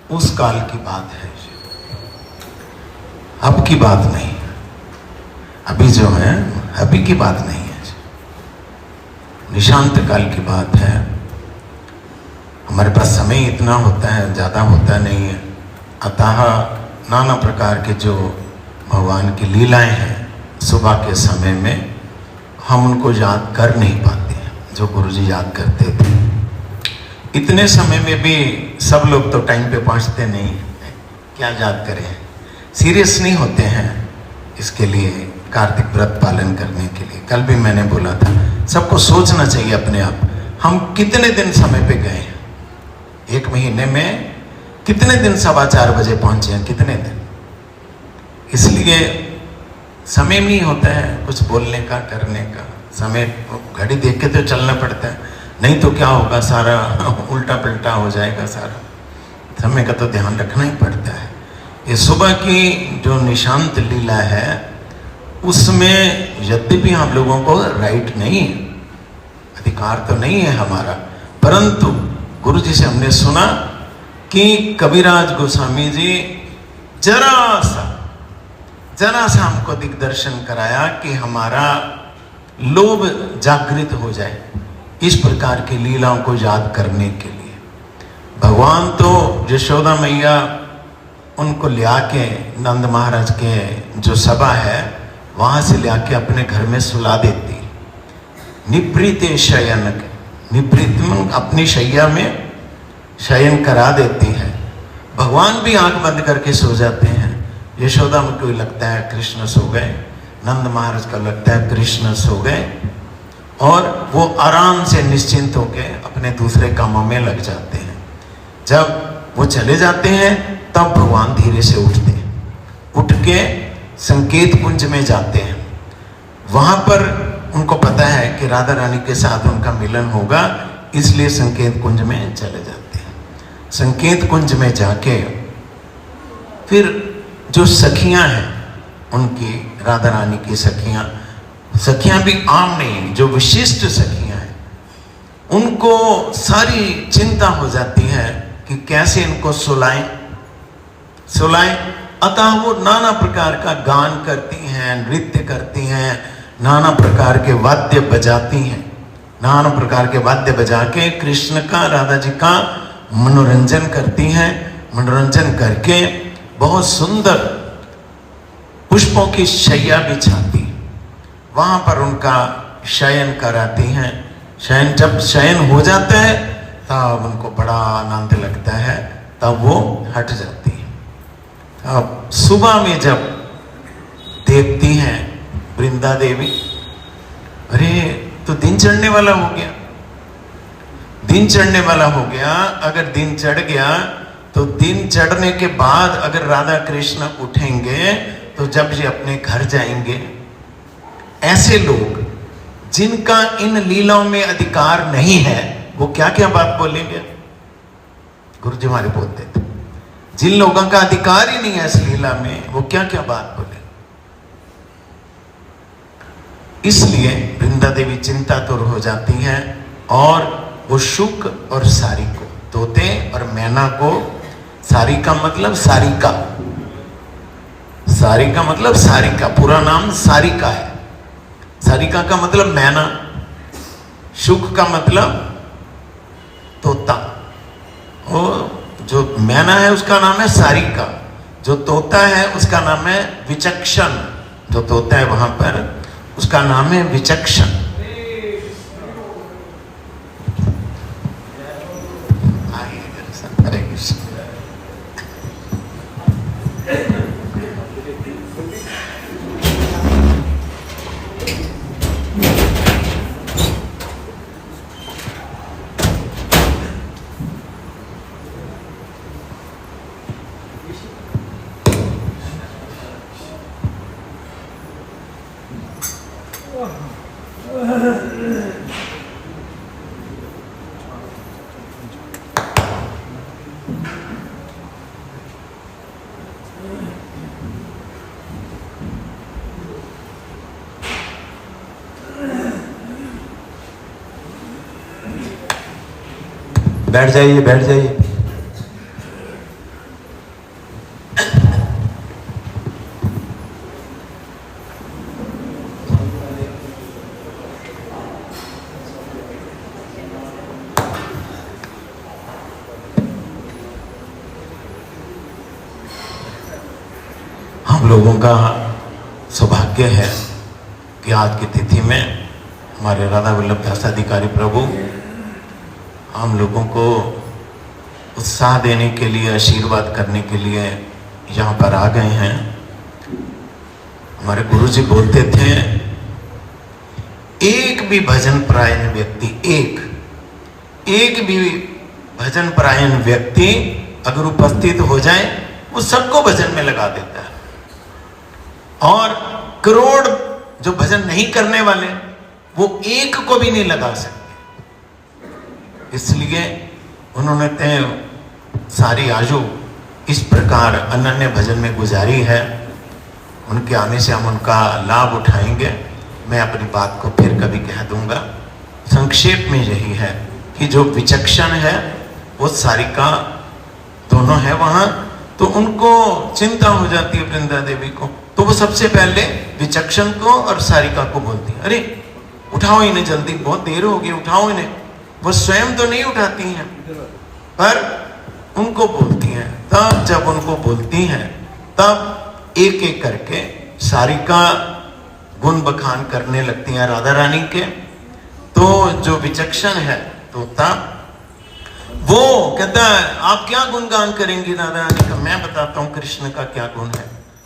उस काल की बात है, अब की बात नहीं। अभी जो है अभी की बात नहीं है, निशांत काल की बात है। हमारे पास समय इतना होता है, ज़्यादा होता नहीं है, अतः नाना प्रकार के जो भगवान की लीलाएं हैं सुबह के समय में हम उनको याद कर नहीं पाते हैं, जो गुरुजी याद करते थे। इतने समय में भी सब लोग तो टाइम पे पहुंचते नहीं हैं, क्या याद करें, सीरियस नहीं होते हैं इसके लिए, कार्तिक व्रत पालन करने के लिए। कल भी मैंने बोला था, सबको सोचना चाहिए अपने आप, हम कितने दिन समय पे गए हैं, एक महीने में कितने दिन 4:15 बजे पहुंचे हैं, कितने दिन। इसलिए समय नहीं होता है कुछ बोलने का, करने का। समय घड़ी देख के तो चलना पड़ता है, नहीं तो क्या होगा, सारा उल्टा पलटा हो जाएगा सारा। समय का तो ध्यान रखना ही पड़ता है। ये सुबह की जो निशांत लीला है उसमें यद्यपि हम लोगों को राइट नहीं है, अधिकार तो नहीं है हमारा, परंतु गुरु जी से हमने सुना कि कविराज गोस्वामी जी जरा सा हमको दिग्दर्शन कराया कि हमारा लोभ जागृत हो जाए, इस प्रकार की लीलाओं को याद करने के लिए। भगवान तो यशोदा मैया उनको लिया के नंद महाराज के जो सभा है वहां से लिया के अपने घर में सुला देती, निभृत शयन, निभृत अपनी शैया में शयन करा देती है। भगवान भी आंख बंद करके सो जाते हैं। यशोदा को लगता है कृष्ण सो गए, नंद महाराज का लगता है कृष्ण सो गए, और वो आराम से निश्चिंत होके अपने दूसरे कामों में लग जाते हैं। जब वो चले जाते हैं तब भगवान धीरे से उठते हैं, उठ के संकेत कुंज में जाते हैं। वहां पर उनको पता है कि राधा रानी के साथ उनका मिलन होगा, इसलिए संकेत कुंज में चले जाते हैं। संकेत कुंज में जाके फिर जो सखियां हैं उनकी, राधा रानी की सखियां भी आम नहीं, जो विशिष्ट सखियां हैं, उनको सारी चिंता हो जाती है कि कैसे इनको सुलाएं। अतः वो नाना प्रकार का गान करती हैं, नृत्य करती हैं, नाना प्रकार के वाद्य बजाती हैं, नाना प्रकार के वाद्य बजा के कृष्ण का, राधा जी का मनोरंजन करती हैं। मनोरंजन करके बहुत सुंदर पुष्पों की शैया बिछाती, वहां पर उनका शयन कराती हैं। जब शयन हो जाता है तब उनको बड़ा आनंद लगता है, तब वो हट जाती है। अब सुबह में जब देखती हैं वृंदा देवी, अरे तो दिन चढ़ने वाला हो गया, दिन चढ़ने वाला हो गया। अगर दिन चढ़ गया तो दिन चढ़ने के बाद अगर राधा कृष्ण उठेंगे तो जब ये अपने घर जाएंगे, ऐसे लोग जिनका इन लीलाओं में अधिकार नहीं है वो क्या क्या बात बोलेंगे। गुरु जी हमारे बोलते थे, जिन लोगों का अधिकार ही नहीं है इस लीला में वो क्या क्या बात बोले। इसलिए वृंदा देवी चिंतातुर हो जाती हैं और वो शुक और सारिका, तोते और मैना को, सारिका मतलब सारिका, सारिका मतलब सारिका, पूरा नाम सारिका है। सारिका का मतलब मैना, शुक का मतलब तोता, और जो मैना है उसका नाम है सारिका, जो तोता है उसका नाम है विचक्षण, जो तोता है वहां पर उसका नाम है विचक्षण। हरे कृष्ण। बैठ जाइए, बैठ जाइए। लोगों का सौभाग्य है कि आज की तिथि में हमारे राधा वल्लभ दास अधिकारी प्रभु हम लोगों को उत्साह देने के लिए, आशीर्वाद करने के लिए यहाँ पर आ गए हैं। हमारे गुरु जी बोलते थे, एक भी भजन परायण व्यक्ति, एक भी भजन परायण व्यक्ति अगर उपस्थित हो जाए वो सबको भजन में लगा देता है, और करोड़ जो भजन नहीं करने वाले वो एक को भी नहीं लगा सकते। इसलिए उन्होंने तय सारी आयु इस प्रकार अनन्य भजन में गुजारी है। उनके आने से हम उनका लाभ उठाएंगे। मैं अपनी बात को फिर कभी कह दूंगा। संक्षेप में यही है कि जो विचक्षण है वो सारिका दोनों है वहां, तो उनको चिंता हो जाती है वृंदा देवी को, तो वो सबसे पहले विचक्षण को और सारिका को बोलती है, अरे उठाओ इन्हें जल्दी, बहुत देर हो गई, उठाओ इन्हें। वो स्वयं तो नहीं उठाती हैं पर उनको बोलती हैं। तब जब उनको बोलती हैं तब एक एक करके सारिका गुण बखान करने लगती हैं राधा रानी के। तो जो विचक्षण है तो तब वो कहता है, आप क्या गुणगान करेंगी राधा रानी का? मैं बताता हूं कृष्ण का क्या गुण है।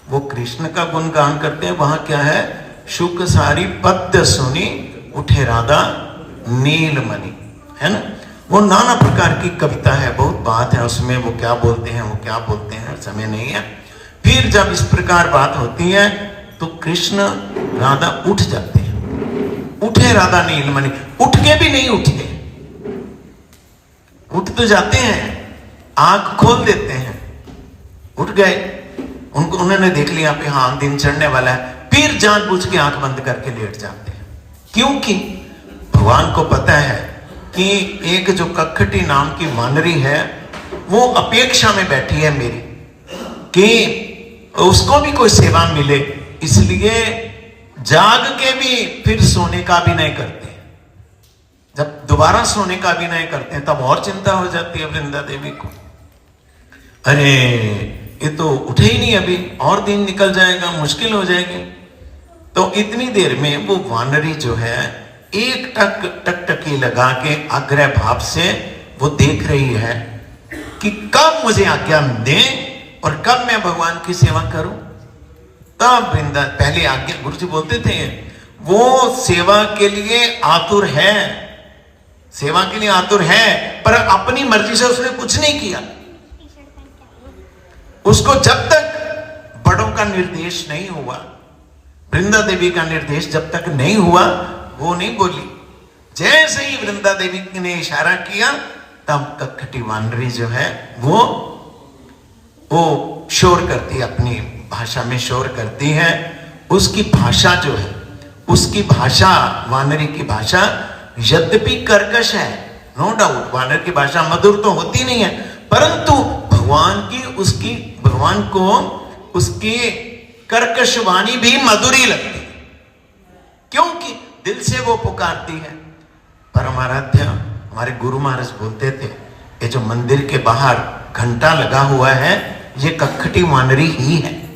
वो कृष्ण का गुणगान करते हैं। वहां क्या है, शुक सारी पद्य सुनी उठे राधा नीलमणि, है ना। वो नाना प्रकार की कविता है, बहुत बात है उसमें, वो क्या बोलते हैं, वो क्या बोलते हैं, समय नहीं है। फिर जब इस प्रकार बात होती है तो कृष्ण राधा उठ जाते हैं। उठे राधा नीलमणि, उठ के भी नहीं उठे, उठ तो जाते हैं, आंख खोल देते हैं, उठ गए। उनको उन्होंने देख लिया कि हाँ दिन चढ़ने वाला है, फिर जानबूझ के आंख बंद करके लेट जाते हैं। क्योंकि भगवान को पता है कि एक जो कखटी नाम की वानरी है वो अपेक्षा में बैठी है मेरी कि उसको भी कोई सेवा मिले, इसलिए जाग के भी फिर सोने का भी नहीं करते। जब दोबारा सोने का भी नहीं करते हैं तब और चिंता हो जाती है वृंदा देवी को, अरे ये तो उठे ही नहीं, अभी और दिन निकल जाएगा, मुश्किल हो जाएगी। तो इतनी देर में वो वानरी जो है एक टकटकी लगा के आग्रह भाव से वो देख रही है कि कब मुझे आज्ञा दें और कब मैं भगवान की सेवा करूं। तब वृंदा पहले आज्ञा, गुरु जी बोलते थे वो सेवा के लिए आतुर है, सेवा के लिए आतुर है, पर अपनी मर्जी से उसने कुछ नहीं किया। उसको जब तक बड़ों का निर्देश नहीं हुआ, वृंदा देवी का निर्देश जब तक नहीं हुआ वो नहीं बोली। जैसे ही वृंदा देवी ने इशारा किया तब कखटी वानरी जो है वो शोर करती है, अपनी भाषा में शोर करती है। उसकी भाषा जो है, उसकी भाषा, वानरी की भाषा यद्यपि कर्कश है, नो डाउट, वानर की भाषा मधुर तो होती नहीं है, परंतु भगवान को उसकी कर्कश वाणी भी मधुरी लगती है, क्योंकि दिल से वो पुकारती है। परमाराध्य हमारे गुरु महाराज बोलते थे, ये जो मंदिर के बाहर घंटा लगा हुआ है ये कखटी वानरी ही है,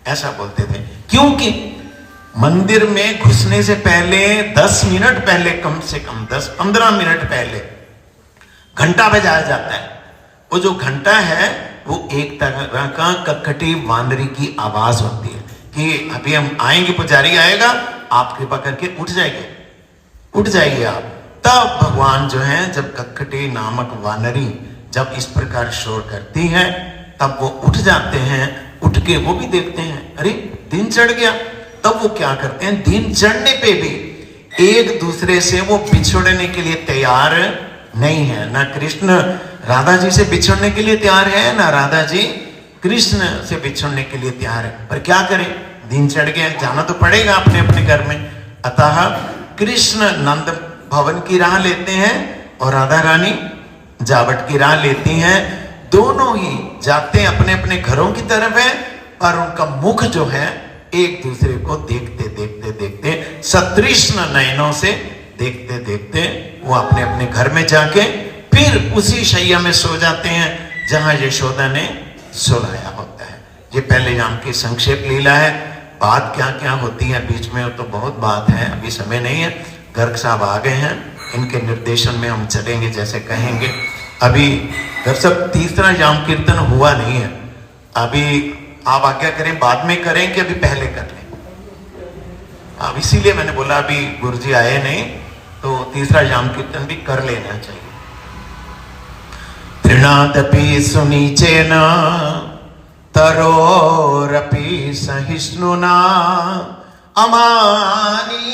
ऐसा बोलते थे। क्योंकि मंदिर में घुसने से पहले 10 मिनट पहले, कम से कम 10-15 मिनट पहले घंटा बजाया जाता है। वो जो घंटा है वो एक तरह का कखटी वानरी की आवाज होती है कि अभी हम आएंगे, पुजारी आएगा, आप कृपा करके उठ जाइए आप। तब भगवान जो है, जब कखटी नामक वानरी जब इस प्रकार शोर करती है तब वो उठ जाते हैं। उठ के वो भी देखते हैं, अरे दिन चढ़ गया। तब वो क्या करते हैं, दिन चढ़ने पे भी एक दूसरे से वो बिछड़ने के लिए तैयार नहीं है। ना कृष्ण राधा जी से बिछड़ने के लिए तैयार है, ना राधा जी कृष्ण से बिछड़ने के लिए तैयार है। पर क्या करें, दिन चढ़ गया, जाना तो पड़ेगा अपने अपने घर में। अतः कृष्ण नंद भवन की राह लेते हैं और राधा रानी जावट की राह लेती हैं। दोनों ही जाते हैं अपने अपने घरों की तरफ है, और उनका मुख जो है एक दूसरे को देखते देखते देखते सतृष्ण नयनों से देखते देखते वो अपने अपने घर में जाके फिर उसी शैया में सो जाते हैं जहां यशोदा ने सुलाया होता है। ये पहले जाम की संक्षेप लीला है। बात क्या क्या होती है बीच में, वो तो बहुत बात है, अभी समय नहीं है। गर्ग साहब आ गए हैं, इनके निर्देशन में हम चलेंगे जैसे कहेंगे। अभी गर्ग साहब तीसरा जाम कीर्तन हुआ नहीं है, अभी आप आज्ञा करें बाद में करें कि अभी पहले कर लें? अब इसीलिए मैंने बोला अभी गुरुजी आए नहीं तो तीसरा जाम कीर्तन भी कर लेना चाहिए। तृणादपि सुनीचेन तरोरपि सहिष्णुना अमानी